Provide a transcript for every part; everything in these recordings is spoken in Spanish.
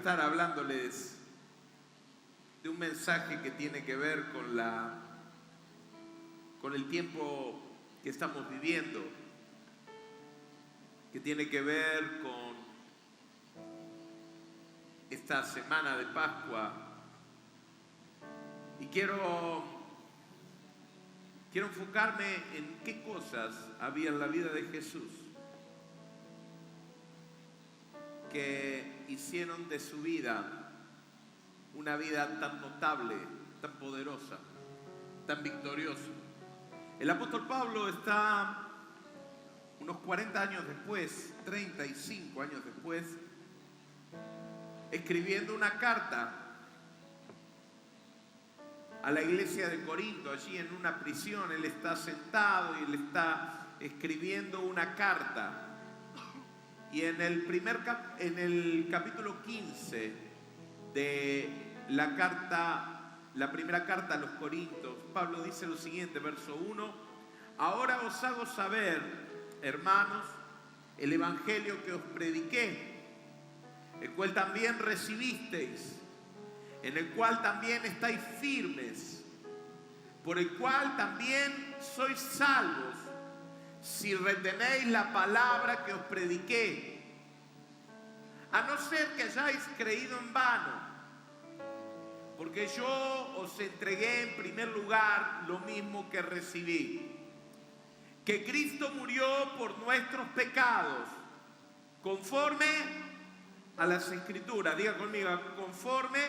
estar hablándoles de un mensaje que tiene que ver con el tiempo que estamos viviendo, que tiene que ver con esta semana de Pascua. Y quiero enfocarme en qué cosas había en la vida de Jesús que hicieron de su vida una vida tan notable, tan poderosa, tan victoriosa. El apóstol Pablo está unos 40 años después, 35 años después, escribiendo una carta a la iglesia de Corinto, allí en una prisión. Él está sentado y él está escribiendo una carta. Y en el capítulo 15 de la primera carta a los Corintios, Pablo dice lo siguiente, verso 1: ahora os hago saber, hermanos, el evangelio que os prediqué, el cual también recibisteis, en el cual también estáis firmes, por el cual también sois salvos, si retenéis la palabra que os prediqué, a no ser que hayáis creído en vano, porque yo os entregué en primer lugar lo mismo que recibí, que Cristo murió por nuestros pecados, conforme a las Escrituras. Diga conmigo, conforme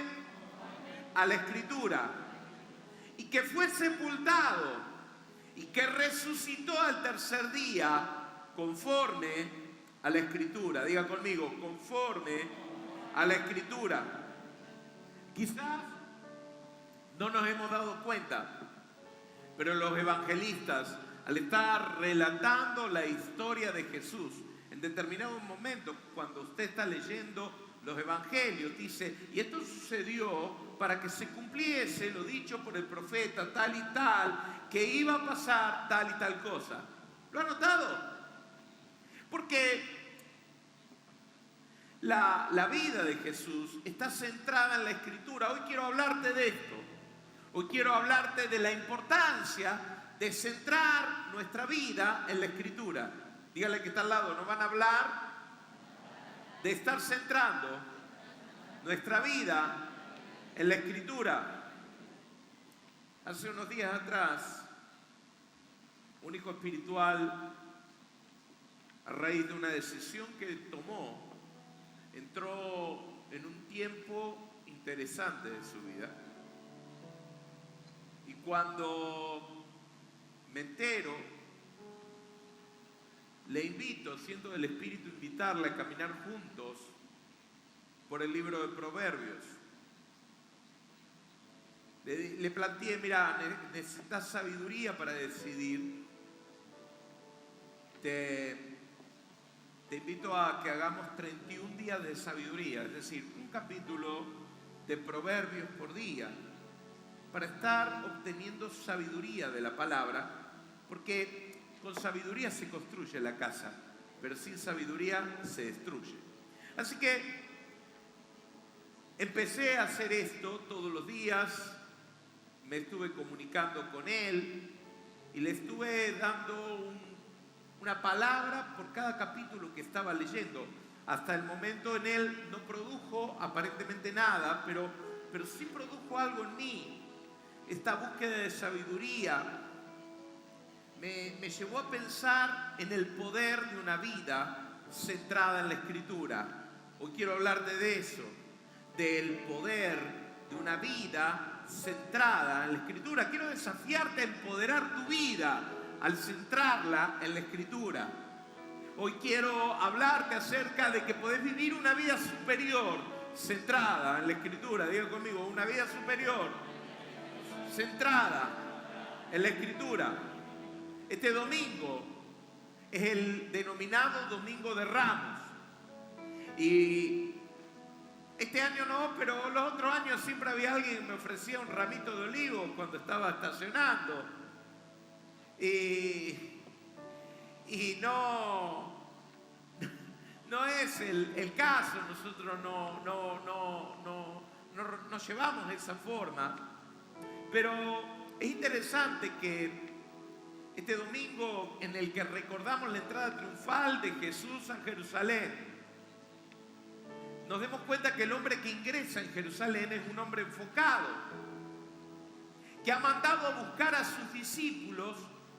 a la Escritura, y que fue sepultado y que resucitó al tercer día, conforme a la Escritura. Diga conmigo, conforme a la Escritura. Quizás no nos hemos dado cuenta, pero los evangelistas, al estar relatando la historia de Jesús, en determinado momento, cuando usted está leyendo los evangelios, dice, y esto sucedió para que se cumpliese lo dicho por el profeta tal y tal, que iba a pasar tal y tal cosa. ¿Lo ha notado? Porque la vida de Jesús está centrada en la Escritura. Hoy quiero hablarte de esto. Hoy quiero hablarte de la importancia de centrar nuestra vida en la Escritura. Dígale que está al lado, nos van a hablar de estar centrando nuestra vida en la Escritura. Hace unos días atrás, un hijo espiritual, a raíz de una decisión que tomó, entró en un tiempo interesante de su vida. Y cuando me entero, le invito, siento del Espíritu invitarle a caminar juntos por el libro de Proverbios. Le planteé, mira, necesitas sabiduría para decidir. Te invito a que hagamos 31 días de sabiduría, es decir, un capítulo de Proverbios por día, para estar obteniendo sabiduría de la palabra, porque con sabiduría se construye la casa, pero sin sabiduría se destruye. Así que empecé a hacer esto todos los días. Me estuve comunicando con él y le estuve dando una palabra por cada capítulo que estaba leyendo. Hasta el momento en él no produjo aparentemente nada, pero sí produjo algo en mí. Esta búsqueda de sabiduría me llevó a pensar en el poder de una vida centrada en la Escritura. Hoy quiero hablarte de eso, del poder de una vida centrada en la Escritura. Quiero desafiarte a empoderar tu vida al centrarla en la Escritura. Hoy quiero hablarte acerca de que podés vivir una vida superior centrada en la Escritura. Diga conmigo, una vida superior centrada en la Escritura. Este domingo es el denominado Domingo de Ramos. Y este año no, pero los otros años siempre había alguien que me ofrecía un ramito de olivos cuando estaba estacionando. Y no es el caso. Nosotros no nos llevamos de esa forma, pero es interesante que este domingo en el que recordamos la entrada triunfal de Jesús a Jerusalén, nos demos cuenta que el hombre que ingresa en Jerusalén es un hombre enfocado, que ha mandado a buscar a sus discípulos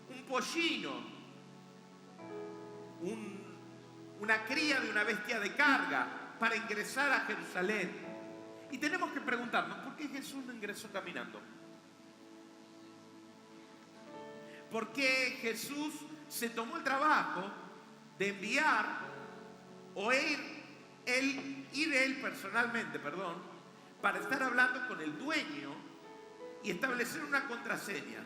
un pollino, una cría de una bestia de carga para ingresar a Jerusalén. Y tenemos que preguntarnos, ¿por qué Jesús no ingresó caminando? ¿Por qué Jesús se tomó el trabajo de enviar o ir él personalmente, para estar hablando con el dueño y establecer una contraseña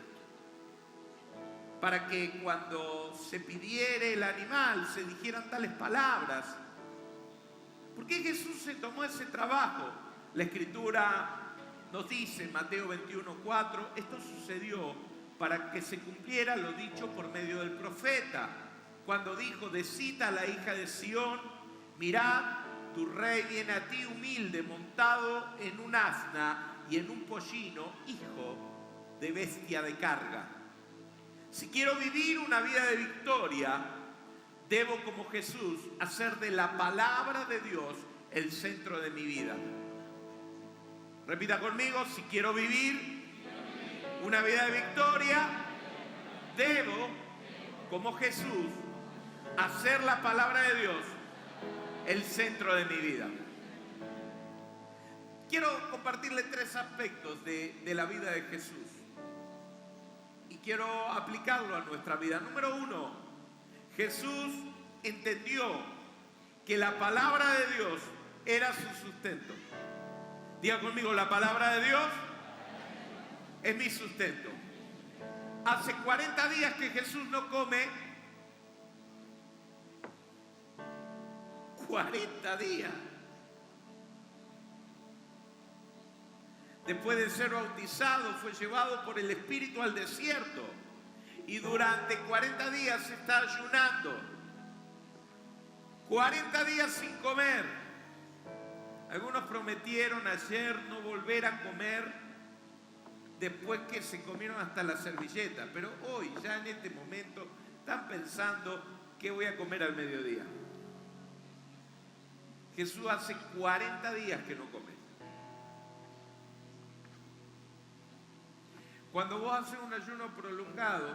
para que cuando se pidiera el animal se dijeran tales palabras? ¿Por qué Jesús se tomó ese trabajo? La Escritura nos dice en Mateo 21:4, esto sucedió para que se cumpliera lo dicho por medio del profeta, cuando dijo: decid a la hija de Sión, mirad, tu rey viene a ti humilde, montado en un asna y en un pollino, hijo de bestia de carga. Si quiero vivir una vida de victoria, debo, como Jesús, hacer de la palabra de Dios el centro de mi vida. Repita conmigo: si quiero vivir una vida de victoria, debo, como Jesús, hacer la palabra de Dios el centro de mi vida. Quiero compartirle 3 aspectos de la vida de Jesús y quiero aplicarlo a nuestra vida. Número 1, Jesús entendió que la palabra de Dios era su sustento. Diga conmigo: la palabra de Dios es mi sustento. Hace 40 días que Jesús no come. 40 días. Después de ser bautizado, fue llevado por el Espíritu al desierto y durante 40 días está ayunando. 40 días sin comer. Algunos prometieron ayer no volver a comer después que se comieron hasta la servilleta, pero hoy, ya en este momento, están pensando qué voy a comer al mediodía. Jesús hace 40 días que no come. Cuando vos haces un ayuno prolongado,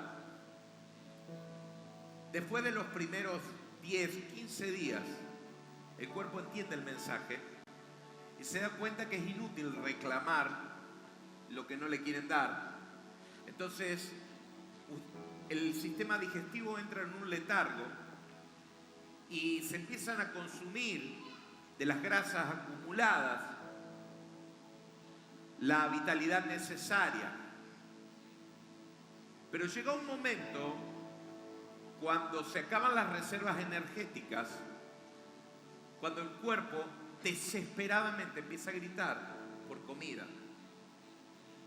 después de los primeros 10, 15 días, el cuerpo entiende el mensaje y se da cuenta que es inútil reclamar lo que no le quieren dar. Entonces, el sistema digestivo entra en un letargo y se empiezan a consumir de las grasas acumuladas la vitalidad necesaria. Pero llega un momento cuando se acaban las reservas energéticas, cuando el cuerpo desesperadamente empieza a gritar por comida.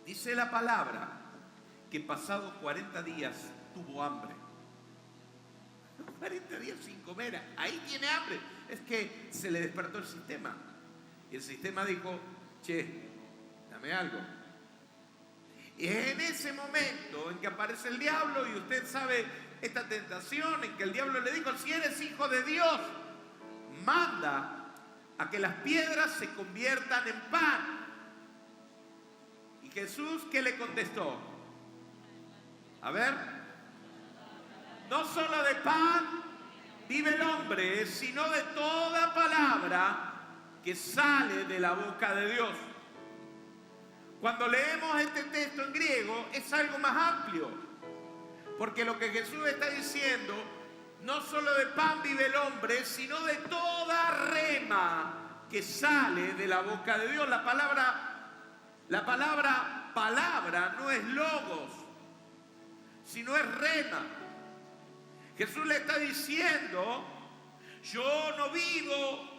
Dice la palabra que pasados 40 días tuvo hambre. 40 días sin comer, ahí tiene hambre. Es que se le despertó el sistema. Y el sistema dijo: che, dame algo. Y es en ese momento en que aparece el diablo, y usted sabe esta tentación en que el diablo le dijo: si eres hijo de Dios, manda a que las piedras se conviertan en pan. Y Jesús, ¿qué le contestó? A ver, no solo de pan vive el hombre, sino de toda palabra que sale de la boca de Dios. Cuando leemos este texto en griego es algo más amplio, porque lo que Jesús está diciendo, no solo de pan vive el hombre, sino de toda rema que sale de la boca de Dios. La palabra palabra no es logos, sino es rema. Jesús le está diciendo: yo no vivo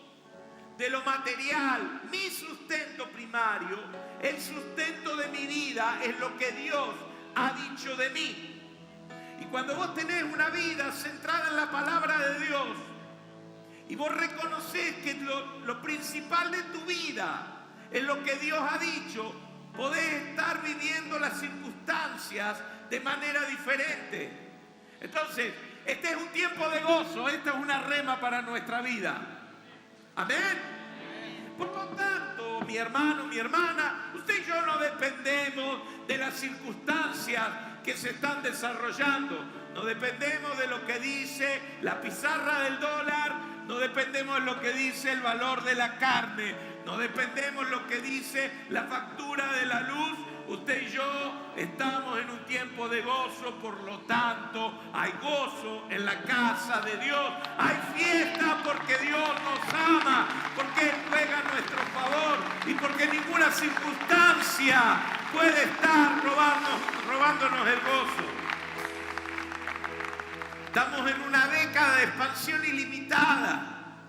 de lo material, mi sustento primario, el sustento de mi vida es lo que Dios ha dicho de mí. Y cuando vos tenés una vida centrada en la palabra de Dios y vos reconocés que lo principal de tu vida en lo que Dios ha dicho, podés estar viviendo las circunstancias de manera diferente. Entonces, este es un tiempo de gozo, esta es una rema para nuestra vida. Amén. Por lo tanto, mi hermano, mi hermana, usted y yo no dependemos de las circunstancias que se están desarrollando. No dependemos de lo que dice la pizarra del dólar, no dependemos de lo que dice el valor de la carne, no dependemos de lo que dice la factura de la luz. Usted y yo estamos en un tiempo de gozo, por lo tanto, hay gozo en la casa de Dios. Hay fiesta porque Dios nos ama, porque Él juega a nuestro favor y porque ninguna circunstancia puede estar robándonos el gozo. Estamos en una década de expansión ilimitada.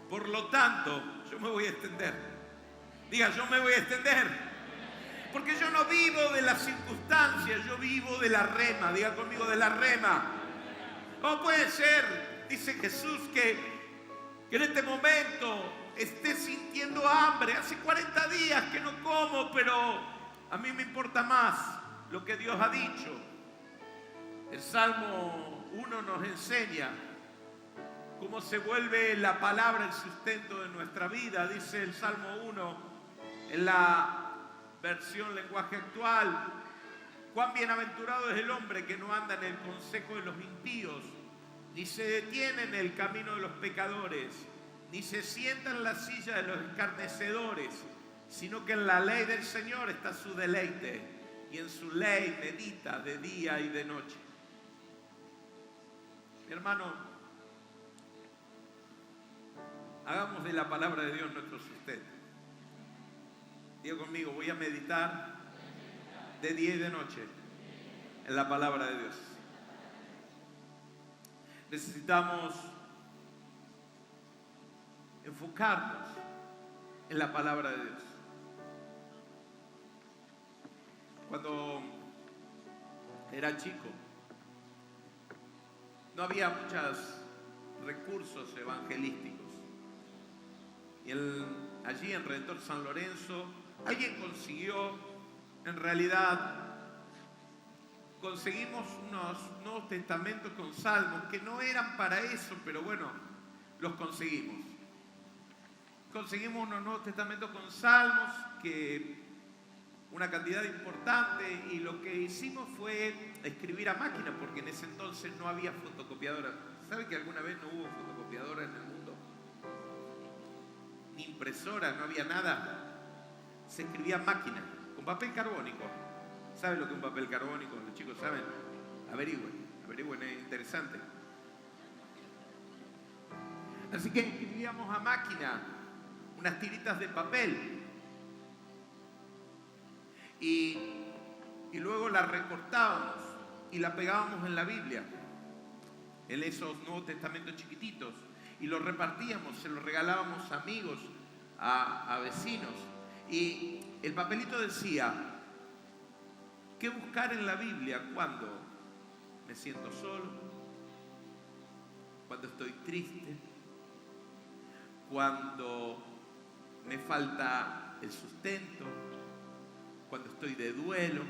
Por lo tanto, yo me voy a extender. Diga, yo me voy a extender. Porque yo no vivo de las circunstancias, yo vivo de la rema. Diga conmigo, de la rema. ¿Cómo puede ser, dice Jesús, que en este momento esté sintiendo hambre? Hace 40 días que no como, pero a mí me importa más lo que Dios ha dicho. El Salmo 1 nos enseña cómo se vuelve la palabra el sustento de nuestra vida. Dice el Salmo 1 en la versión lenguaje actual: cuán bienaventurado es el hombre que no anda en el consejo de los impíos, ni se detiene en el camino de los pecadores, ni se sienta en la silla de los escarnecedores, sino que en la ley del Señor está su deleite, y en su ley medita de día y de noche. Mi hermano, hagamos de la palabra de Dios nuestro sustento. Diga conmigo, voy a meditar de día y de noche en la palabra de Dios. Necesitamos enfocarnos en la palabra de Dios. Cuando era chico, no había muchos recursos evangelísticos. Y allí en Redentor San Lorenzo, alguien consiguió, en realidad, conseguimos unos Nuevos Testamentos con salmos que no eran para eso, pero bueno, los conseguimos. Conseguimos unos Nuevos Testamentos con salmos, que una cantidad importante, y lo que hicimos fue escribir a máquina, porque en ese entonces no había fotocopiadora. ¿Sabe que alguna vez no hubo fotocopiadora en el mundo? Ni impresora, no había nada. Se escribía a máquina, con papel carbónico. ¿Saben lo que es un papel carbónico? Los chicos saben. Averigüen, es interesante. Así que escribíamos a máquina unas tiritas de papel y luego las recortábamos y las pegábamos en la Biblia, en esos Nuevos Testamentos chiquititos, y los repartíamos, se los regalábamos a amigos, a vecinos. Y el papelito decía: ¿qué buscar en la Biblia cuando me siento solo? Cuando estoy triste, cuando me falta el sustento, cuando estoy de duelo.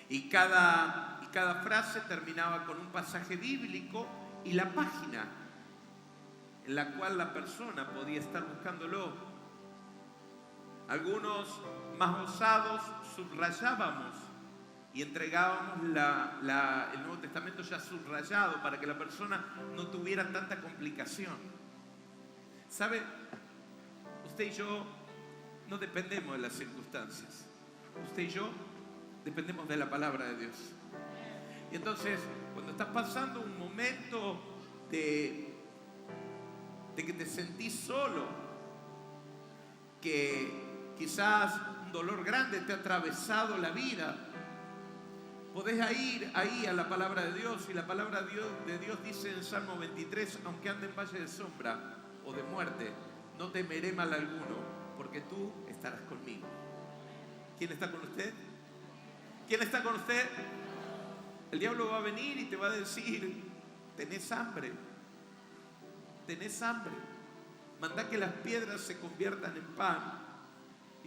Y cada frase terminaba con un pasaje bíblico y la página en la cual la persona podía estar buscándolo. Algunos más osados subrayábamos y entregábamos el Nuevo Testamento ya subrayado para que la persona no tuviera tanta complicación. ¿Sabe? Usted y yo no dependemos de las circunstancias. Usted y yo dependemos de la palabra de Dios. Y entonces, cuando estás pasando un momento de que te sentís solo, que quizás un dolor grande te ha atravesado la vida, podés ir ahí a la palabra de Dios, y la palabra de Dios dice en Salmo 23: aunque ande en valle de sombra o de muerte, no temeré mal alguno, porque tú estarás conmigo. ¿Quién está con usted? ¿Quién está con usted? El diablo va a venir y te va a decir: tenés hambre, mandá que las piedras se conviertan en pan.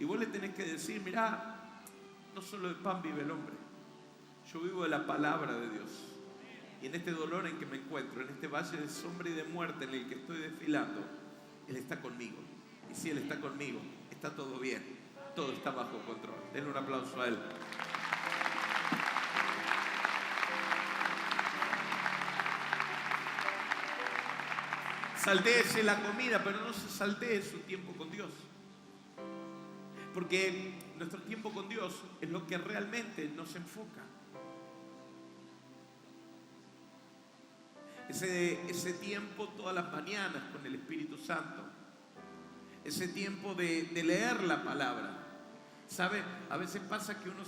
Y vos le tenés que decir, mirá, no solo de pan vive el hombre, yo vivo de la palabra de Dios. Y en este dolor en que me encuentro, en este valle de sombra y de muerte en el que estoy desfilando, Él está conmigo. Y si Él está conmigo, está todo bien, todo está bajo control. Denle un aplauso a Él. Saltéese la comida, pero no se saltee su tiempo con Dios. Porque nuestro tiempo con Dios es lo que realmente nos enfoca. Ese tiempo todas las mañanas con el Espíritu Santo. Ese tiempo de leer la palabra. ¿Sabe? A veces pasa que uno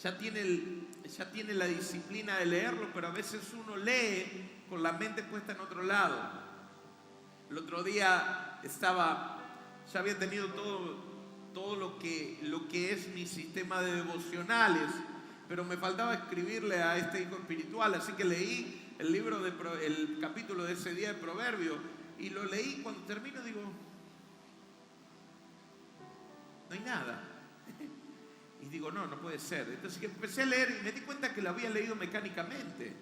ya tiene la disciplina de leerlo, pero a veces uno lee con la mente puesta en otro lado. El otro día ya había tenido todo lo que es mi sistema de devocionales, pero me faltaba escribirle a este hijo espiritual, así que leí el capítulo de ese día de Proverbios, y lo leí. Cuando termino digo, no hay nada. Y digo, no puede ser. Entonces empecé a leer y me di cuenta que lo había leído mecánicamente.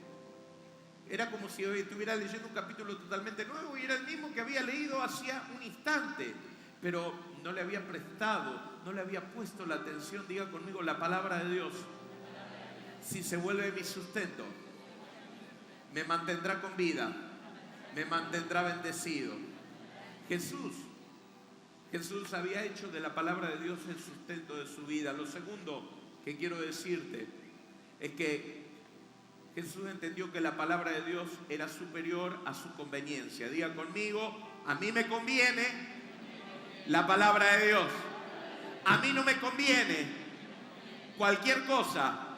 Era como si hoy estuviera leyendo un capítulo totalmente nuevo y era el mismo que había leído hacía un instante, pero no le había prestado, no le había puesto la atención. Diga conmigo, la palabra de Dios, si se vuelve mi sustento, me mantendrá con vida, me mantendrá bendecido. Jesús había hecho de la palabra de Dios el sustento de su vida. Lo segundo que quiero decirte es que Jesús entendió que la palabra de Dios era superior a su conveniencia. Diga conmigo, a mí me conviene la palabra de Dios. A mí no me conviene cualquier cosa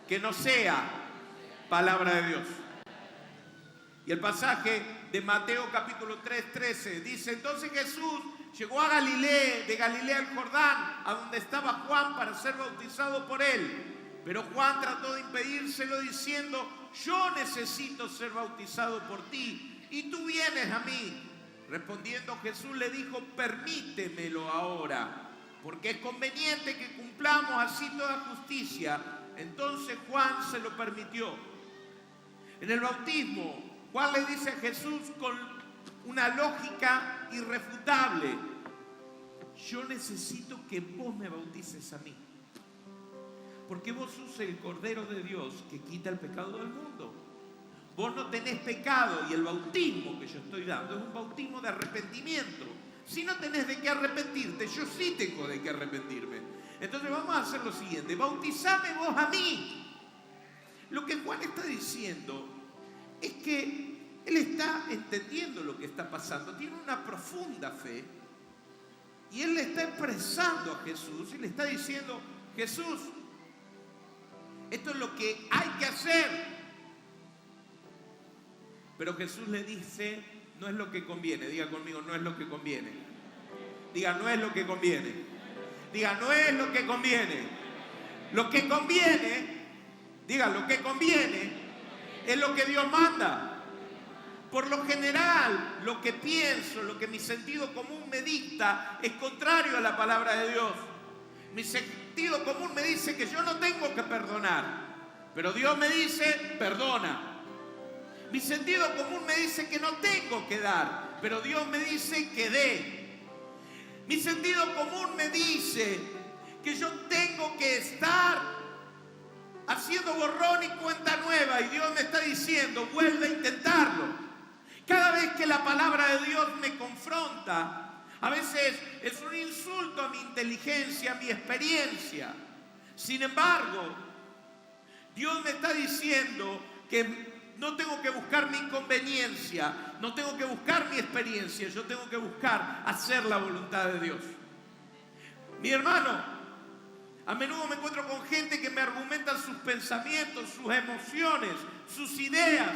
que no sea palabra de Dios. Y el pasaje de Mateo capítulo 3:13 dice, entonces Jesús llegó a Galilea, de Galilea al Jordán, a donde estaba Juan para ser bautizado por él. Pero Juan trató de impedírselo diciendo, yo necesito ser bautizado por ti y tú vienes a mí. Respondiendo Jesús le dijo, permítemelo ahora, porque es conveniente que cumplamos así toda justicia. Entonces Juan se lo permitió. En el bautismo, Juan le dice a Jesús con una lógica irrefutable, yo necesito que vos me bautices a mí. Porque vos sos el Cordero de Dios que quita el pecado del mundo. Vos no tenés pecado y el bautismo que yo estoy dando es un bautismo de arrepentimiento. Si no tenés de qué arrepentirte, yo sí tengo de qué arrepentirme. Entonces vamos a hacer lo siguiente, bautizame vos a mí. Lo que Juan está diciendo es que él está entendiendo lo que está pasando, tiene una profunda fe y él le está expresando a Jesús y le está diciendo, Jesús, esto es lo que hay que hacer. Pero Jesús le dice, no es lo que conviene. Diga conmigo, no es lo que conviene. Diga, no es lo que conviene. Diga, no es lo que conviene. Lo que conviene, diga, lo que conviene es lo que Dios manda. Por lo general, lo que pienso, lo que mi sentido común me dicta, es contrario a la palabra de Dios. Mi sentido común me dice que yo no tengo que perdonar, pero Dios me dice, perdona. Mi sentido común me dice que no tengo que dar, pero Dios me dice que dé. Mi sentido común me dice que yo tengo que estar haciendo borrón y cuenta nueva, y Dios me está diciendo, vuelve a intentarlo. Cada vez que la palabra de Dios me confronta, a veces es un insulto a mi inteligencia, a mi experiencia. Sin embargo, Dios me está diciendo que no tengo que buscar mi conveniencia, no tengo que buscar mi experiencia, yo tengo que buscar hacer la voluntad de Dios. Mi hermano, a menudo me encuentro con gente que me argumenta sus pensamientos, sus emociones, sus ideas.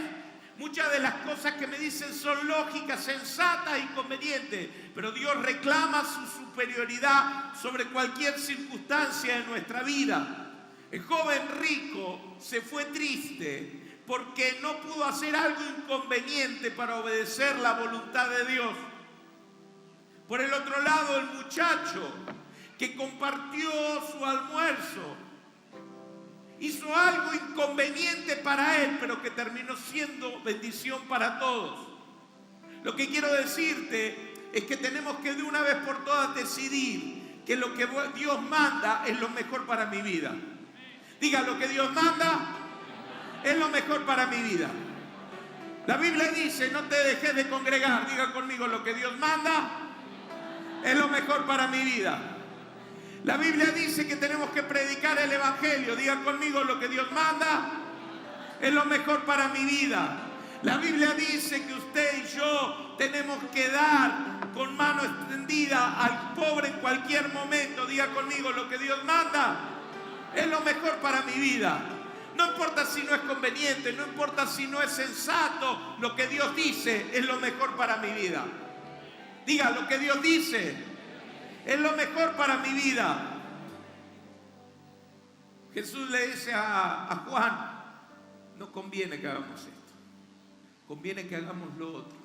Muchas de las cosas que me dicen son lógicas, sensatas y convenientes, pero Dios reclama su superioridad sobre cualquier circunstancia de nuestra vida. El joven rico se fue triste porque no pudo hacer algo inconveniente para obedecer la voluntad de Dios. Por el otro lado, el muchacho que compartió su almuerzo, hizo algo inconveniente para él, pero que terminó siendo bendición para todos. Lo que quiero decirte es que tenemos que de una vez por todas decidir que lo que Dios manda es lo mejor para mi vida. Diga, lo que Dios manda es lo mejor para mi vida. La Biblia dice, no te dejes de congregar. Diga conmigo, lo que Dios manda es lo mejor para mi vida. La Biblia dice que tenemos que predicar el Evangelio. Diga conmigo, lo que Dios manda es lo mejor para mi vida. La Biblia dice que usted y yo tenemos que dar con mano extendida al pobre en cualquier momento. Diga conmigo, lo que Dios manda es lo mejor para mi vida. No importa si no es conveniente, no importa si no es sensato, lo que Dios dice es lo mejor para mi vida. Diga, lo que Dios dice es lo mejor para mi vida. Jesús le dice a Juan, no conviene que hagamos esto. Conviene que hagamos lo otro,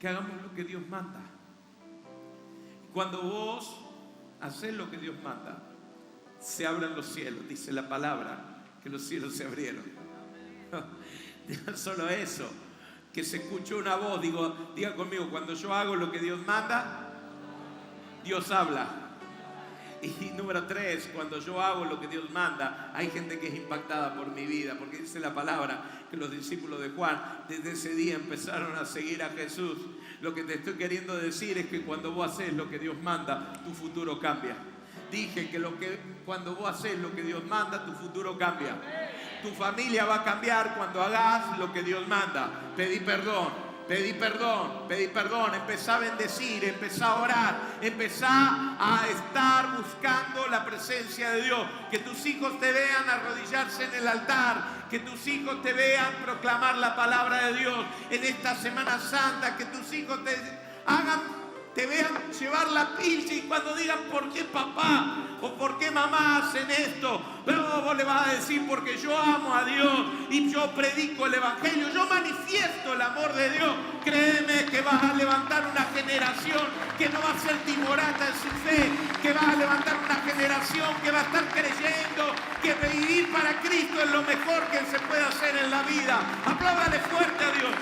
que hagamos lo que Dios manda. Cuando vos haces lo que Dios manda, se abren los cielos, dice la palabra, que los cielos se abrieron. No solo eso, que se escuchó una voz, diga conmigo, cuando yo hago lo que Dios manda, Dios habla. Y número 3, cuando yo hago lo que Dios manda, hay gente que es impactada por mi vida, porque dice la palabra que los discípulos de Juan desde ese día empezaron a seguir a Jesús. Lo que te estoy queriendo decir es que cuando vos haces lo que Dios manda, tu futuro cambia. Dije que cuando vos haces lo que Dios manda, tu futuro cambia. Tu familia va a cambiar cuando hagas lo que Dios manda. Pedí perdón. Pedí perdón, empezá a bendecir, empezá a orar, empezá a estar buscando la presencia de Dios. Que tus hijos te vean arrodillarse en el altar, que tus hijos te vean proclamar la palabra de Dios en esta Semana Santa, que tus hijos te vean llevar la pilcha y cuando digan ¿por qué papá o por qué mamá hacen esto? Pero vos le vas a decir porque yo amo a Dios y yo predico el Evangelio, yo manifiesto el amor de Dios. Créeme que vas a levantar una generación que no va a ser timorata en su fe, que vas a levantar una generación que va a estar creyendo que vivir para Cristo es lo mejor que se puede hacer en la vida. Apláudale fuerte a Dios.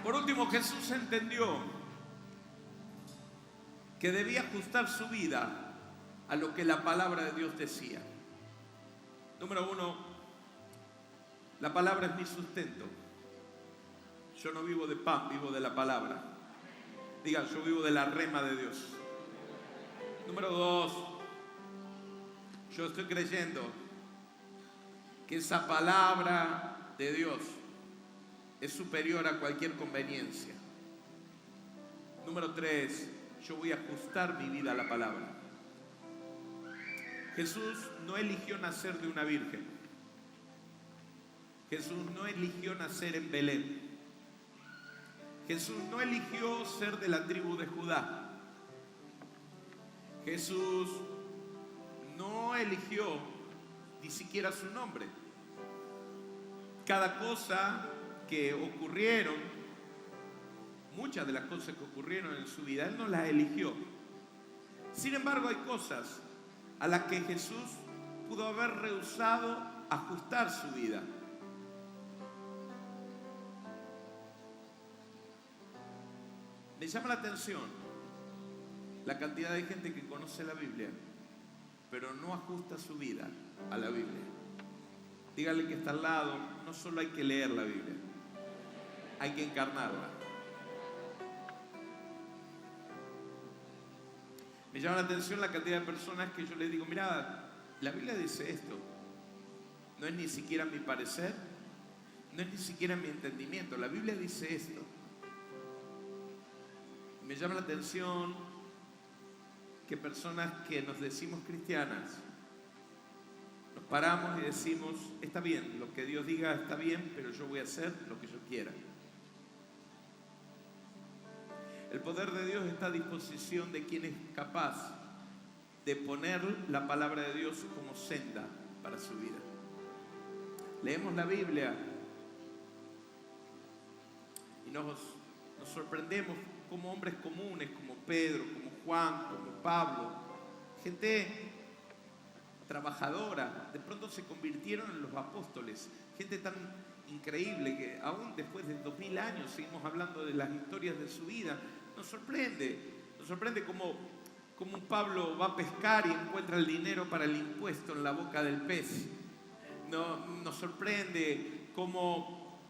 Por último, Jesús entendió que debía ajustar su vida a lo que la palabra de Dios decía. Número 1, la palabra es mi sustento. Yo no vivo de pan, vivo de la palabra. Digan, yo vivo de la rema de Dios. Número 2, yo estoy creyendo que esa palabra de Dios es superior a cualquier conveniencia. Número 3, yo voy a ajustar mi vida a la palabra. Jesús no eligió nacer de una virgen. Jesús no eligió nacer en Belén. Jesús no eligió ser de la tribu de Judá. Jesús no eligió ni siquiera su nombre. Cada cosa que ocurrieron, muchas de las cosas que ocurrieron en su vida, Él no las eligió. Sin embargo, hay cosas a las que Jesús pudo haber rehusado ajustar su vida. Me llama la atención la cantidad de gente que conoce la Biblia, pero no ajusta su vida a la Biblia. Dígale que está al lado, no solo hay que leer la Biblia, hay que encarnarla. Me llama la atención la cantidad de personas que yo les digo, mira, la Biblia dice esto. No es ni siquiera mi parecer, no es ni siquiera mi entendimiento. La Biblia dice esto. Me llama la atención que personas que nos decimos cristianas, nos paramos y decimos, está bien, lo que Dios diga está bien, pero yo voy a hacer lo que yo quiera. El poder de Dios está a disposición de quien es capaz de poner la palabra de Dios como senda para su vida. Leemos la Biblia y nos sorprendemos como hombres comunes, como Pedro, como Juan, como Pablo, gente trabajadora, de pronto se convirtieron en los apóstoles, gente tan increíble que aún después de 2000 años seguimos hablando de las historias de su vida. Nos sorprende como un Pablo va a pescar y encuentra el dinero para el impuesto en la boca del pez. Nos sorprende como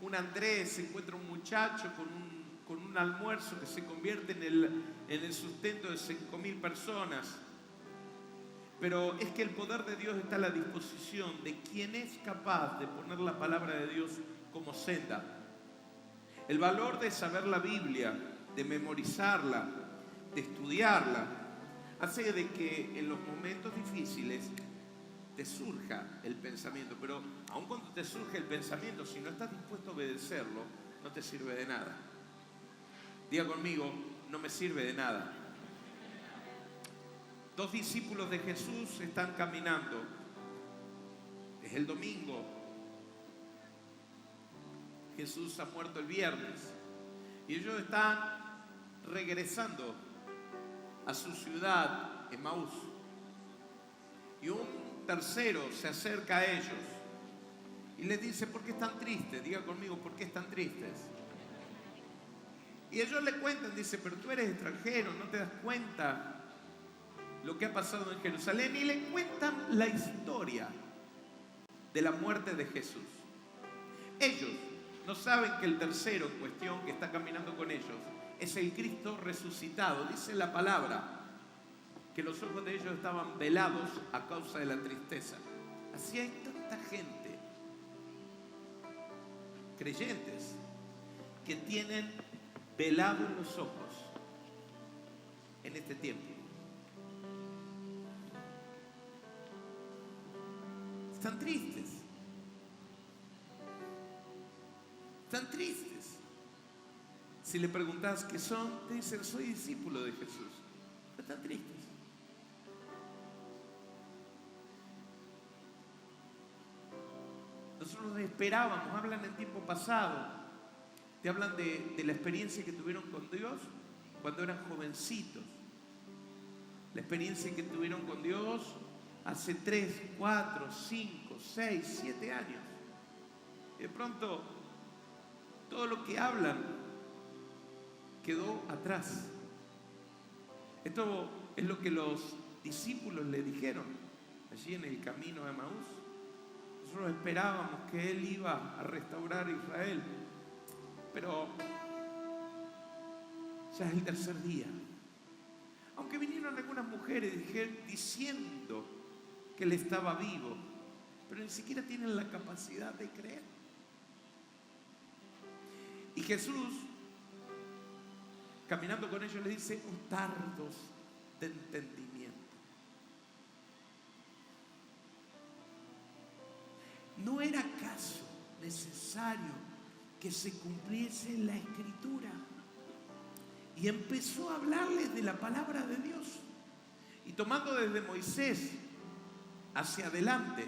un Andrés encuentra un muchacho con un almuerzo que se convierte en el sustento de 5.000 personas. Pero es que el poder de Dios está a la disposición de quien es capaz de poner la palabra de Dios como senda. El valor de saber la Biblia, de memorizarla, de estudiarla, hace de que en los momentos difíciles te surja el pensamiento. Pero aun cuando te surge el pensamiento, si no estás dispuesto a obedecerlo, no te sirve de nada. Diga conmigo, no me sirve de nada. Dos discípulos de Jesús están caminando. Es el domingo. Jesús ha muerto el viernes. Y ellos están regresando a su ciudad, Emaús. Y un tercero se acerca a ellos y les dice: ¿por qué están tristes? Diga conmigo, ¿por qué están tristes? Y ellos le cuentan, dice: pero tú eres extranjero, no te das cuenta lo que ha pasado en Jerusalén. Y le cuentan la historia de la muerte de Jesús. Ellos no saben que el tercero en cuestión que está caminando con ellos es el Cristo resucitado. Dice la palabra que los ojos de ellos estaban velados a causa de la tristeza. Así hay tanta gente, creyentes, que tienen velados los ojos en este tiempo. Están tristes. Están tristes. Si le preguntas qué son, te dicen: soy discípulo de Jesús. Pero están tristes. Nosotros esperábamos, hablan en tiempo pasado, te hablan de la experiencia que tuvieron con Dios cuando eran jovencitos, la experiencia que tuvieron con Dios hace 3, 4, 5, 6, 7 años. Y de pronto todo lo que hablan quedó atrás. Esto es lo que los discípulos le dijeron allí en el camino a Emaús. Nosotros esperábamos que Él iba a restaurar a Israel, pero ya es el tercer día. Aunque vinieron algunas mujeres diciendo que Él estaba vivo, pero ni siquiera tienen la capacidad de creer. Y Jesús, caminando con ellos, les dice: oh tardos de entendimiento. ¿No era acaso necesario que se cumpliese la Escritura? Y empezó a hablarles de la palabra de Dios. Y tomando desde Moisés hacia adelante,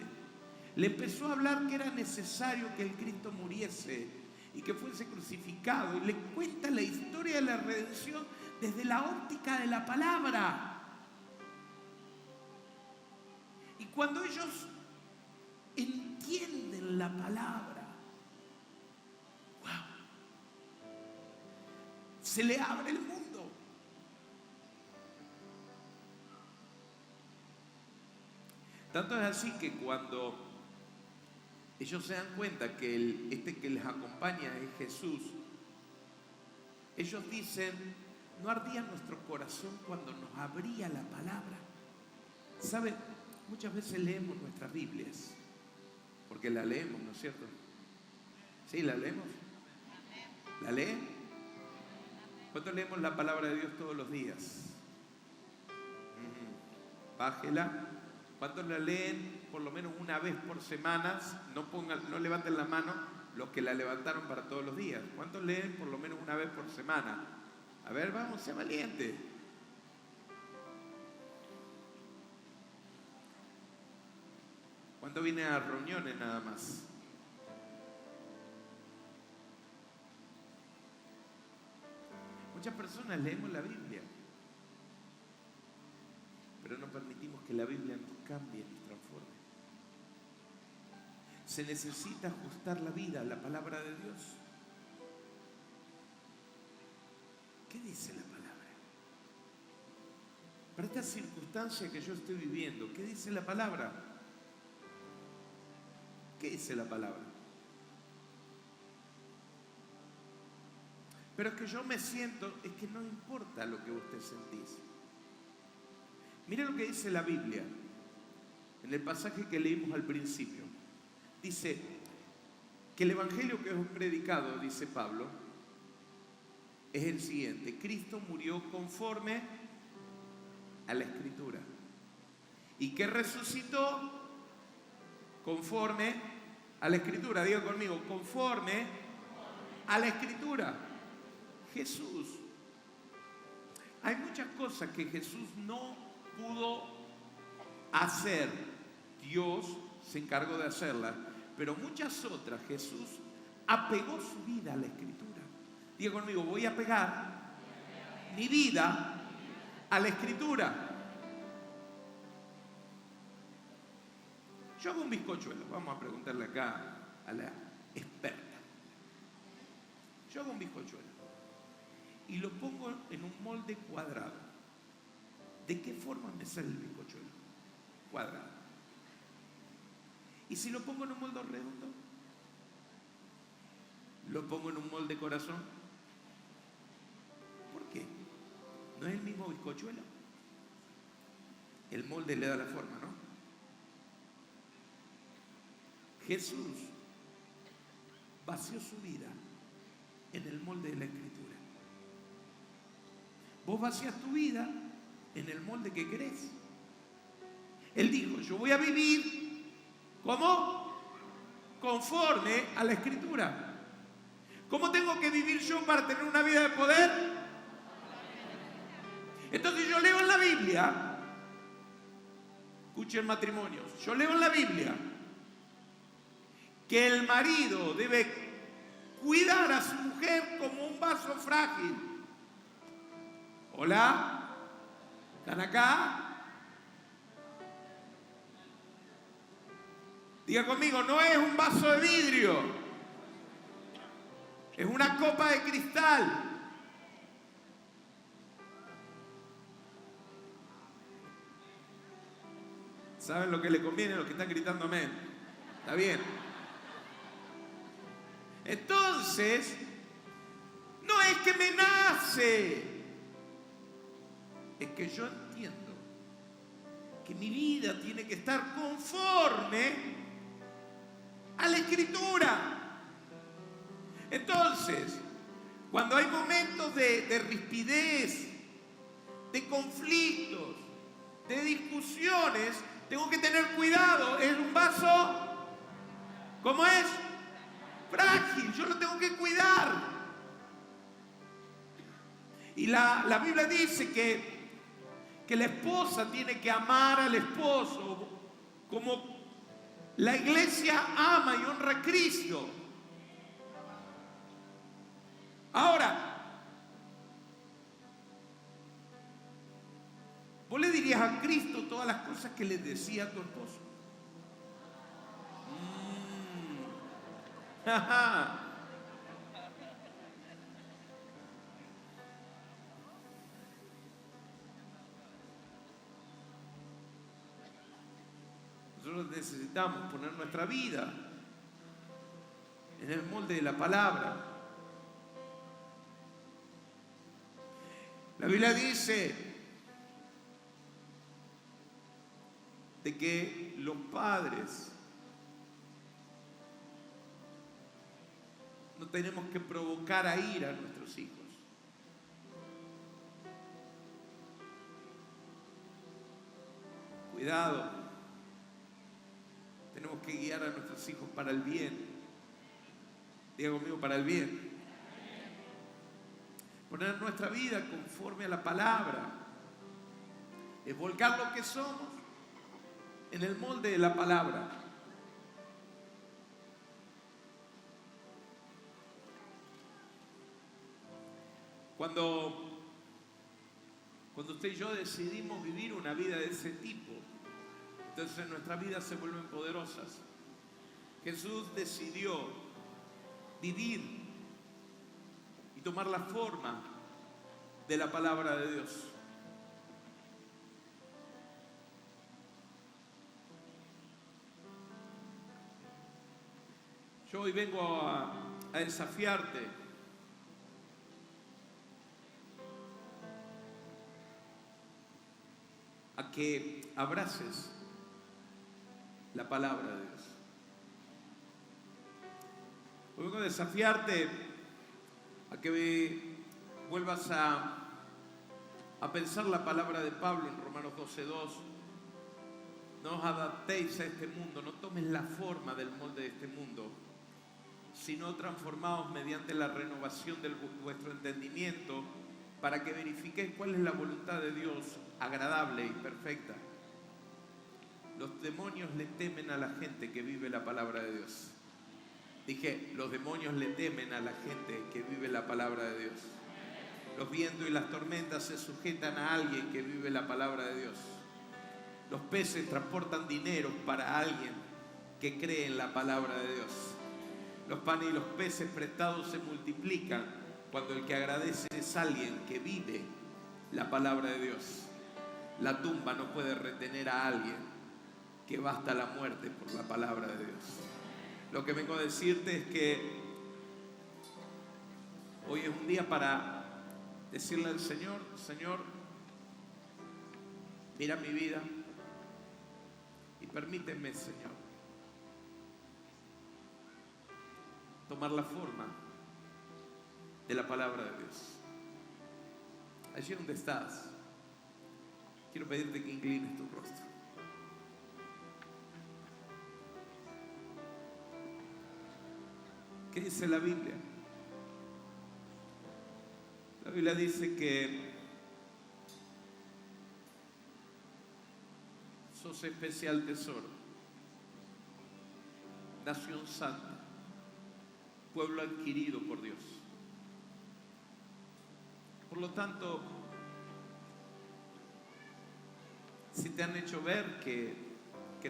le empezó a hablar que era necesario que el Cristo muriese y que fuese crucificado. Y le cuenta la historia de la redención desde la óptica de la palabra. Y cuando ellos entienden la palabra, wow, se le abre el mundo. Tanto es así que cuando ellos se dan cuenta que este que les acompaña es Jesús, ellos dicen: ¿no ardía nuestro corazón cuando nos abría la palabra? ¿Saben? Muchas veces leemos nuestras Biblias, porque la leemos, ¿no es cierto? ¿Sí, la leemos? ¿La leen? ¿Cuánto leemos la palabra de Dios todos los días? Bájela. ¿Cuántos la leen por lo menos una vez por semana? No levanten la mano los que la levantaron para todos los días. ¿Cuántos leen por lo menos una vez por semana? A ver, vamos, sea valiente. ¿Cuántos vienen a reuniones nada más? Muchas personas leemos la Biblia, pero no permitimos que la Biblia nos cambie, nos transforme. Se necesita ajustar la vida a la palabra de Dios. ¿Qué dice la palabra? Para esta circunstancia que yo estoy viviendo, ¿qué dice la palabra? ¿Qué dice la palabra? Pero es que yo me siento, es que no importa lo que usted sentís. Mire lo que dice la Biblia, en el pasaje que leímos al principio. Dice que el evangelio que os he predicado, dice Pablo, es el siguiente: Cristo murió conforme a la Escritura y que resucitó conforme a la Escritura. Diga conmigo, conforme a la Escritura. Jesús. Hay muchas cosas que Jesús no pudo hacer. Dios se encargó de hacerlas, pero muchas otras Jesús apegó su vida a la Escritura. Diga conmigo, voy a pegar mi vida a la Escritura. Yo hago un bizcochuelo. Vamos a preguntarle acá a la experta. Yo hago un bizcochuelo y lo pongo en un molde cuadrado. ¿De qué forma me sale el bizcochuelo? Cuadrado. ¿Y si lo pongo en un molde redondo? ¿Lo pongo en un molde corazón? ¿Por qué? ¿No es el mismo bizcochuelo? El molde le da la forma, ¿no? Jesús vació su vida en el molde de la Escritura. Vos vacías tu vida en el molde que querés. Él dijo, yo voy a vivir, ¿cómo? Conforme a la Escritura. ¿Cómo tengo que vivir yo para tener una vida de poder? Entonces yo leo en la Biblia, escuchen matrimonios, yo leo en la Biblia que el marido debe cuidar a su mujer como un vaso frágil. ¿Hola? ¿Están acá? Diga conmigo, no es un vaso de vidrio, es una copa de cristal. ¿Saben lo que le conviene a los que están gritando amén? ¿Está bien? Entonces, no es que me nace, es que yo entiendo que mi vida tiene que estar conforme a la Escritura. Entonces, cuando hay momentos de rispidez, de conflictos, de discusiones, tengo que tener cuidado. Es un vaso, ¿cómo es? Frágil, yo lo tengo que cuidar. Y la Biblia dice que la esposa tiene que amar al esposo como la iglesia ama y honra a Cristo. Ahora, vos le dirías a Cristo todas las cosas que le decía a tu esposo. Nosotros necesitamos poner nuestra vida en el molde de la palabra. La Biblia dice de que los padres no tenemos que provocar a ira a nuestros hijos. Cuidado, tenemos que guiar a nuestros hijos para el bien. Diga conmigo, para el bien. Poner nuestra vida conforme a la palabra. Es volcar lo que somos en el molde de la palabra. Cuando usted y yo decidimos vivir una vida de ese tipo, entonces nuestras vidas se vuelven poderosas. Jesús decidió vivir y tomar la forma de la palabra de Dios. Yo hoy vengo a desafiarte a que abraces la palabra de Dios. Hoy vengo a desafiarte a que vuelvas a pensar la palabra de Pablo en Romanos 12:2. No os adaptéis a este mundo, no tomes la forma del molde de este mundo, sino transformaos mediante la renovación de vuestro entendimiento, para que verifiquéis cuál es la voluntad de Dios, agradable y perfecta. Los demonios le temen a la gente que vive la palabra de Dios. Dije, los demonios le temen a la gente que vive la palabra de Dios. Los vientos y las tormentas se sujetan a alguien que vive la palabra de Dios. Los peces transportan dinero para alguien que cree en la palabra de Dios. Los panes y los peces prestados se multiplican cuando el que agradece es alguien que vive la palabra de Dios. La tumba no puede retener a alguien que va hasta la muerte por la palabra de Dios. Lo que vengo a decirte es que hoy es un día para decirle al Señor: Señor, mira mi vida y permíteme, Señor, tomar la forma de la palabra de Dios. Allí donde estás, quiero pedirte que inclines tu rostro. ¿Qué dice la Biblia? La Biblia dice que sos especial tesoro, nación santa, pueblo adquirido por Dios. Por lo tanto, si te han hecho ver que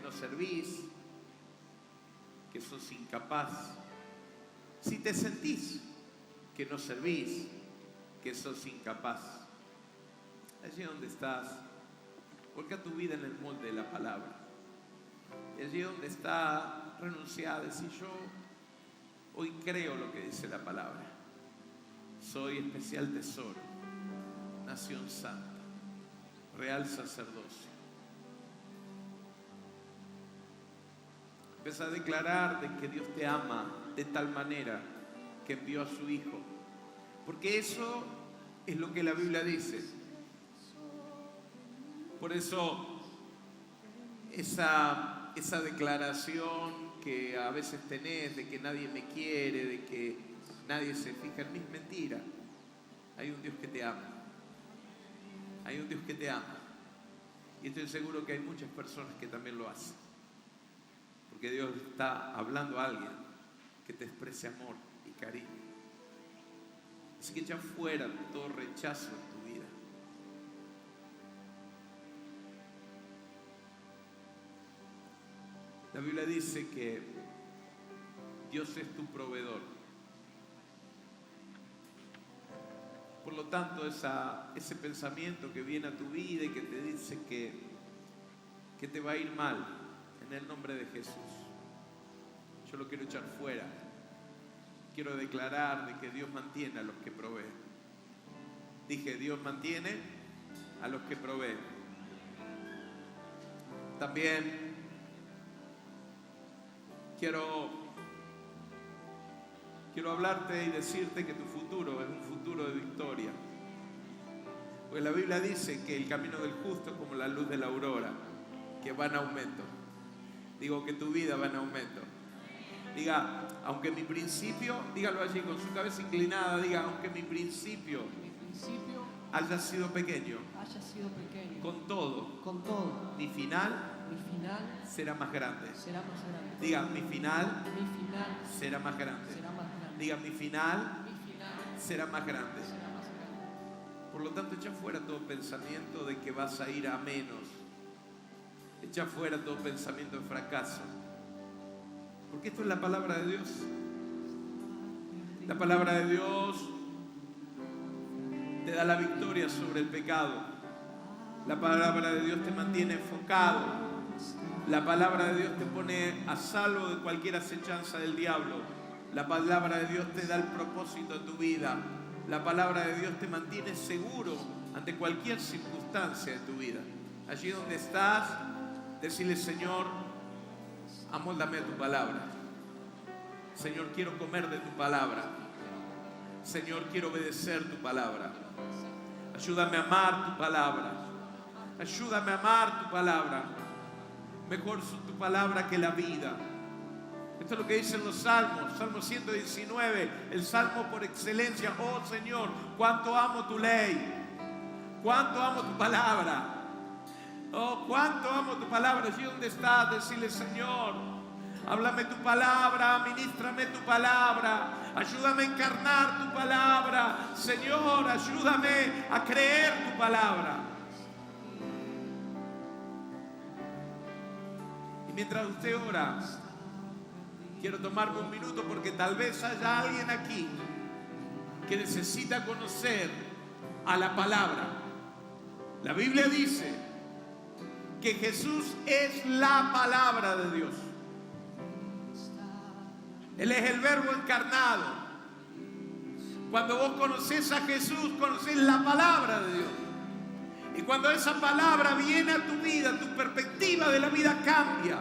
no servís, que sos incapaz, si te sentís que no servís, que sos incapaz, allí donde estás, volca tu vida en el molde de la palabra. Y allí donde está, renuncia a decir: yo hoy creo lo que dice la palabra. Soy especial tesoro, nación santa, real sacerdocio. Empieza a declarar de que Dios te ama de tal manera que envió a su Hijo. Porque eso es lo que la Biblia dice. Por eso esa declaración que a veces tenés de que nadie me quiere, de que nadie se fija en mí, es mentira. Hay un Dios que te ama. Hay un Dios que te ama. Y estoy seguro que hay muchas personas que también lo hacen. Porque Dios está hablando a alguien que te exprese amor y cariño. Así que echa fuera todo rechazo en tu vida. La Biblia dice que Dios es tu proveedor. Por lo tanto, ese pensamiento que viene a tu vida y que te dice que te va a ir mal, en el nombre de Jesús, yo lo quiero echar fuera. Quiero declarar de que Dios mantiene a los que provee. Dije, Dios mantiene a los que provee. También quiero hablarte y decirte que tu futuro es un futuro de victoria. Porque la Biblia dice que el camino del justo es como la luz de la aurora, que va en aumento. Digo que tu vida va en aumento. Diga, aunque mi principio, dígalo allí con su cabeza inclinada, diga, aunque mi principio haya sido pequeño, con todo, mi final será más grande. Diga, mi final será más grande. Diga, mi final será más grande. Por lo tanto, echa fuera todo pensamiento de que vas a ir a menos. Echa fuera todo pensamiento de fracaso. Porque esto es la palabra de Dios. La palabra de Dios te da la victoria sobre el pecado. La palabra de Dios te mantiene enfocado. La palabra de Dios te pone a salvo de cualquier acechanza del diablo. La palabra de Dios te da el propósito de tu vida. La palabra de Dios te mantiene seguro ante cualquier circunstancia de tu vida. Allí donde estás, decirle: Señor, amóldame a tu palabra. Señor, quiero comer de tu palabra. Señor, quiero obedecer tu palabra. Ayúdame a amar tu palabra. Ayúdame a amar tu palabra. Mejor es tu palabra que la vida. Esto es lo que dicen los salmos. Salmo 119, el salmo por excelencia. Oh Señor, cuánto amo tu ley. Cuánto amo tu palabra. Oh, cuánto amo tu palabra. Allí donde estás, decirle: Señor, háblame tu palabra, ministrame tu palabra. Ayúdame a encarnar tu palabra. Señor, ayúdame a creer tu palabra. Y mientras usted ora, quiero tomarme un minuto porque tal vez haya alguien aquí que necesita conocer a la palabra. La Biblia dice que Jesús es la palabra de Dios. Él es el verbo encarnado. Cuando vos conocés a Jesús, conocés la palabra de Dios. Y cuando esa palabra viene a tu vida, tu perspectiva de la vida cambia.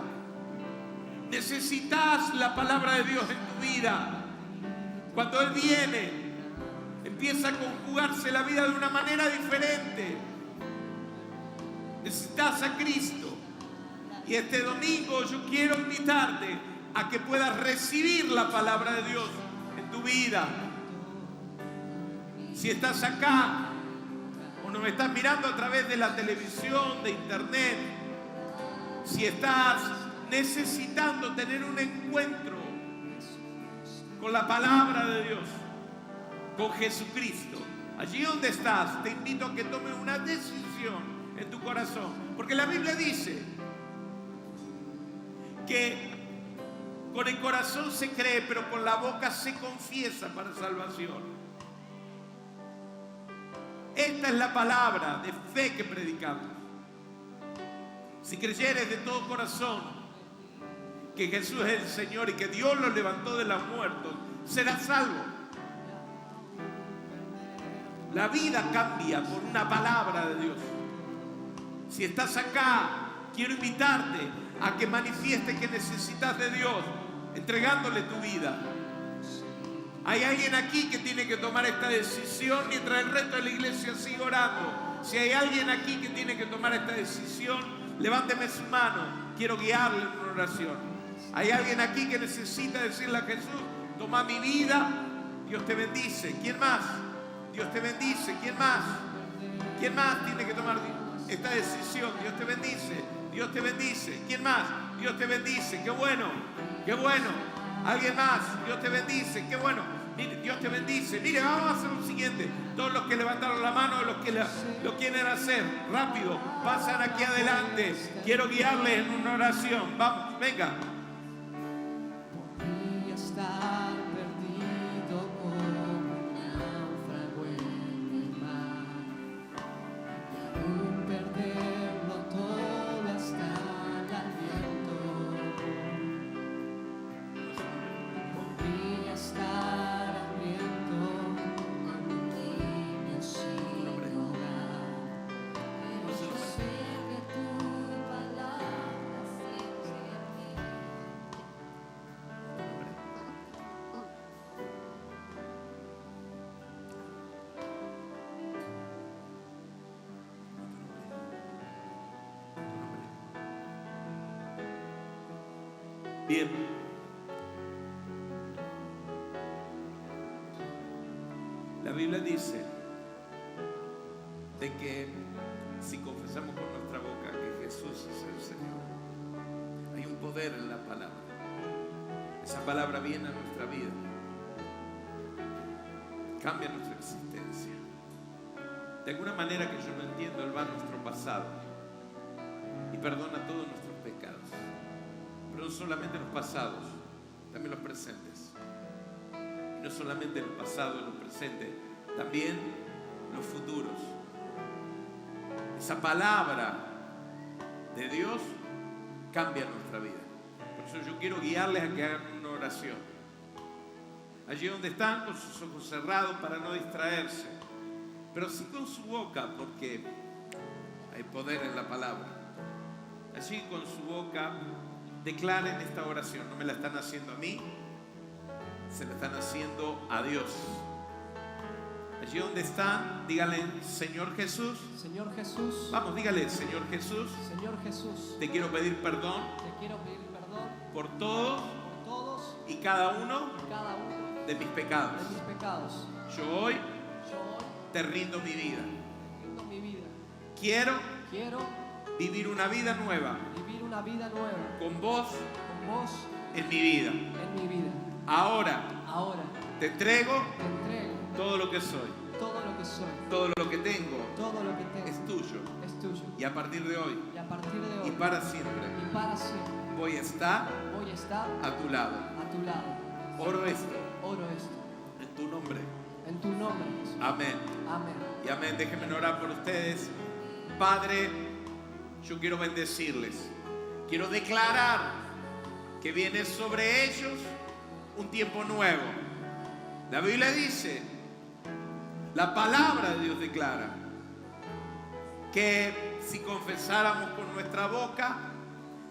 Necesitas la palabra de Dios en tu vida. Cuando Él viene, empieza a conjugarse la vida de una manera diferente. Necesitas a Cristo. Y este domingo yo quiero invitarte a que puedas recibir la palabra de Dios en tu vida. Si estás acá o nos estás mirando a través de la televisión, de internet, si estás necesitando tener un encuentro con la palabra de Dios, con Jesucristo, allí donde estás, te invito a que tomes una decisión en tu corazón, porque la Biblia dice que con el corazón se cree, pero con la boca se confiesa para salvación. Esta es la palabra de fe que predicamos. Si creyeres de todo corazón que Jesús es el Señor y que Dios lo levantó de los muertos, serás salvo. La vida cambia por una palabra de Dios. Si estás acá, quiero invitarte a que manifiestes que necesitas de Dios, entregándole tu vida. Hay alguien aquí que tiene que tomar esta decisión mientras el resto de la iglesia sigue orando. Si hay alguien aquí que tiene que tomar esta decisión, levánteme su mano. Quiero guiarle en una oración. Hay alguien aquí que necesita decirle a Jesús: toma mi vida. Dios te bendice. ¿Quién más? Dios te bendice. ¿Quién más? ¿Quién más tiene que tomar esta decisión? Dios te bendice. Dios te bendice. ¿Quién más? Dios te bendice. Qué bueno. Qué bueno. ¿Alguien más? Dios te bendice. Qué bueno. Mire, Dios te bendice. Mire, vamos a hacer lo siguiente. Todos los que levantaron la mano, los que lo quieren hacer, rápido, pasan aquí adelante. Quiero guiarles en una oración. Vamos, venga. Podría estar perdido como un náufrago en el mar, y aún perderlo todo hasta el aliento. Podría estar hambriento como un niño sin hogar, pero yo sé que tu palabra siempre aquí. Bien. La Biblia dice de que si confesamos con nuestra boca que Jesús es el Señor, hay un poder en la palabra. Esa palabra viene a nuestra vida, cambia nuestra existencia. de alguna manera que yo no entiendo, Él va a nuestro pasado y perdona todos nuestros pecados. Pero no solamente los pasados, también los presentes. Y no solamente los pasados y los presentes, también los futuros. Esa palabra de Dios cambia nuestra vida. Por eso yo quiero guiarles a que hagan una oración. Allí donde están, con sus ojos cerrados para no distraerse, pero sí con su boca, porque hay poder en la palabra. Allí con su boca declaren esta oración. No me la están haciendo a mí, se la están haciendo a Dios. Allí donde están, díganle: Señor Jesús. Señor Jesús. Vamos, dígale: Señor Jesús. Señor Jesús. Te quiero pedir perdón. Te quiero pedir perdón Por todos por todos y cada uno y cada uno de mis pecados. de mis pecados. Yo hoy Yo hoy te rindo mi vida. rindo mi vida. Quiero Quiero vivir una vida nueva vivir una vida nueva con vos con vos en mi vida. en mi vida. Ahora Ahora te entrego te entrego todo lo que soy, todo lo que soy, todo lo que tengo todo lo que tengo es tuyo. es tuyo. Y a partir de hoy Y a partir de hoy y para siempre y para siempre voy a estar voy a estar a tu lado. a tu lado. Oro esto Oro esto en tu nombre. en tu nombre, Jesús. Amén. Amén. Y amén. Déjenme orar por ustedes. Padre, yo quiero bendecirles. Quiero declarar que viene sobre ellos un tiempo nuevo. La Biblia dice, la palabra de Dios declara que si confesáramos con nuestra boca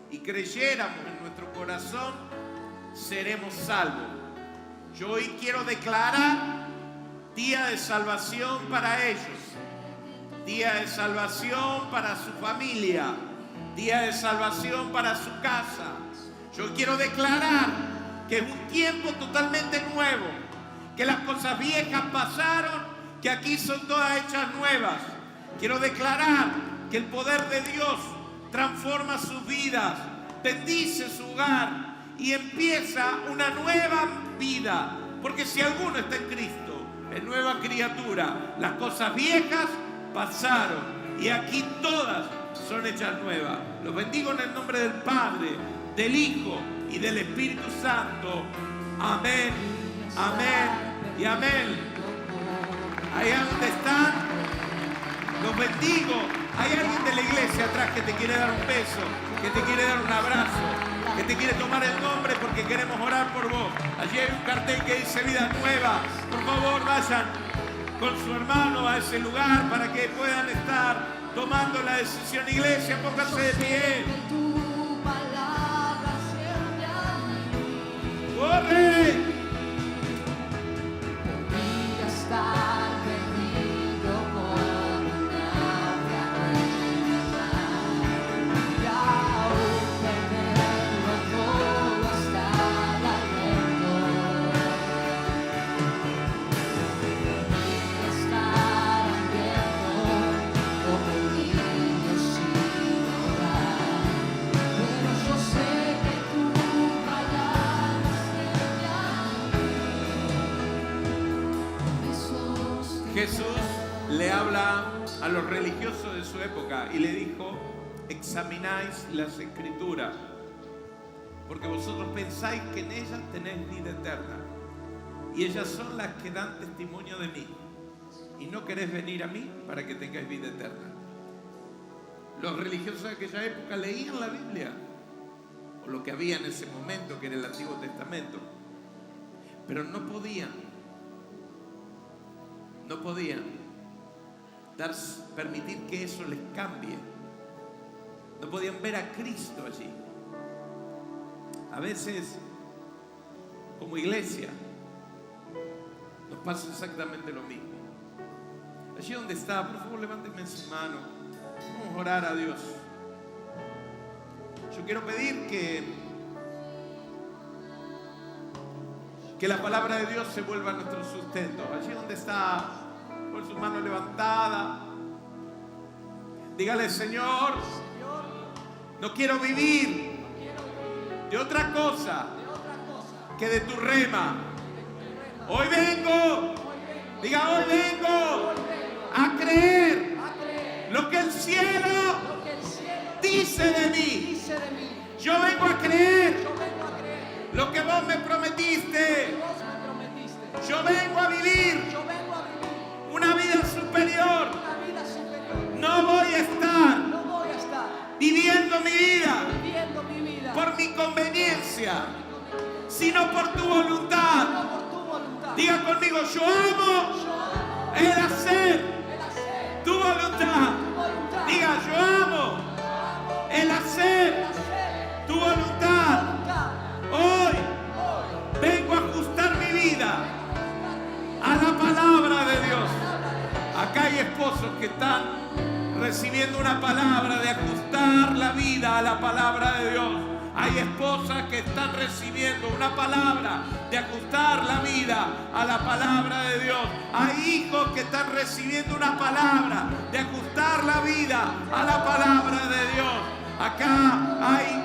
y creyéramos en nuestro corazón, seremos salvos. Yo hoy quiero declarar día de salvación para ellos, día de salvación para su familia, día de salvación para su casa. Yo quiero declarar que es un tiempo totalmente nuevo, que las cosas viejas pasaron, que aquí son todas hechas nuevas. Quiero declarar que el poder de Dios transforma sus vidas, bendice su hogar y empieza una nueva vida. Porque si alguno está en Cristo, es nueva criatura. Las cosas viejas pasaron y aquí todas son hechas nuevas. Los bendigo en el nombre del Padre, del Hijo y del Espíritu Santo. Amén, amén y amén. Allá donde están, los bendigo. Hay alguien de la iglesia atrás que te quiere dar un beso, que te quiere dar un abrazo, que te quiere tomar el nombre porque queremos orar por vos. Allí hay un cartel que dice Vida Nueva. Por favor, vayan con su hermano a ese lugar para que puedan estar tomando la decisión. Iglesia, pónganse de pie. Tu palabra siempre a mí. ¡Corre! Podría estar perdido por una realidad y aún perderlo todo hasta lamento. Podría estar hambriento como un niño sin hogar, pero yo sé que tu palabra siempre a mí. Jesús le habla a los religiosos de su época y le dijo: examináis las escrituras, porque vosotros pensáis que en ellas tenéis vida eterna, y ellas son las que dan testimonio de mí, y no queréis venir a mí para que tengáis vida eterna. Los religiosos de aquella época leían la Biblia, o lo que había en ese momento, que era el Antiguo Testamento, pero no podían permitir que eso les cambie. No podían ver a Cristo allí. A veces, como iglesia, nos pasa exactamente lo mismo. Allí donde está, por favor, levánteme su mano. Vamos a orar a Dios. Yo quiero pedir que la palabra de Dios se vuelva nuestro sustento. Allí donde está, con sus manos levantadas, dígale: Señor, no quiero vivir de otra cosa que de tu rema. Hoy vengo, diga: hoy vengo a creer creer a creer lo que el cielo lo que el cielo dice de mí. dice de mí. Yo vengo a creer Yo vengo a creer lo que vos me lo que prometiste. vos me prometiste. Yo vengo a vivir Yo vengo a vivir una vida superior. una vida superior. No voy a estar No voy a estar viviendo mi vida viviendo mi vida por mi conveniencia, sino por tu voluntad. no por tu voluntad. Diga conmigo, yo amo Yo amo el hacer el hacer tu voluntad. tu voluntad. Diga, yo amo el hacer Hacer tu voluntad. voluntad. Hoy Hoy vengo a ajustar mi vida a la palabra de Dios. Acá hay esposos que están recibiendo una palabra de ajustar la vida a la palabra de Dios. Hay esposas que están recibiendo una palabra de ajustar la vida a la palabra de Dios. Hay hijos que están recibiendo una palabra de ajustar la vida a la palabra de Dios. Acá hay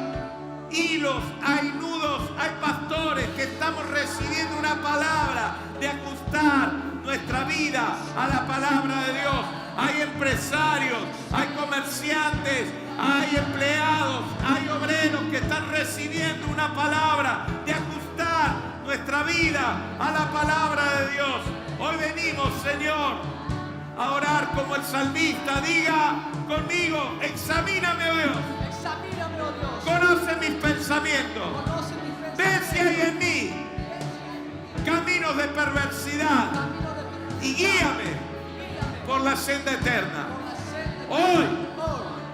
hilos, hay nudos, hay pastores que estamos recibiendo una palabra de ajustar nuestra vida a la palabra de Dios. Hay empresarios, hay comerciantes, hay empleados, hay obreros que están recibiendo una palabra de ajustar nuestra vida a la palabra de Dios. Hoy venimos, Señor, a orar como el salmista. Diga conmigo, examíname, oh Dios. examíname, oh Dios. Conoce mis pensamientos. Conoce mis Ve pensamientos. si hay en mí caminos de perversidad Camino de perversidad. y guíame Guíame por la senda eterna. por la senda. Hoy Hoy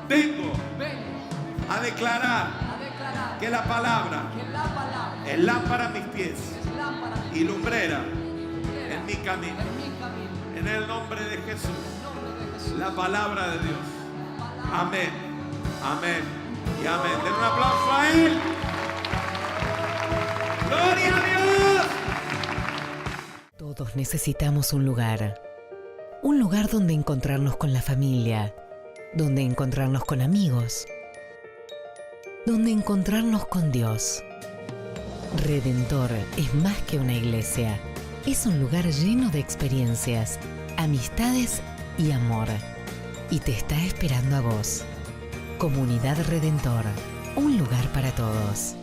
vengo vengo a declarar a declarar que la palabra que la palabra es lámpara a mis pies es lámpara y lumbrera lumbrera en mi camino. en mi camino. En el nombre de Jesús, En nombre de Jesús. la palabra de Dios. Palabra. Amén, amén y amén. Den un aplauso a Él. ¡Gloria a Dios! Todos necesitamos un lugar donde encontrarnos con la familia, donde encontrarnos con amigos, donde encontrarnos con Dios. Redentor es más que una iglesia, es un lugar lleno de experiencias, amistades y amor. Y te está esperando a vos. Comunidad Redentor, un lugar para todos.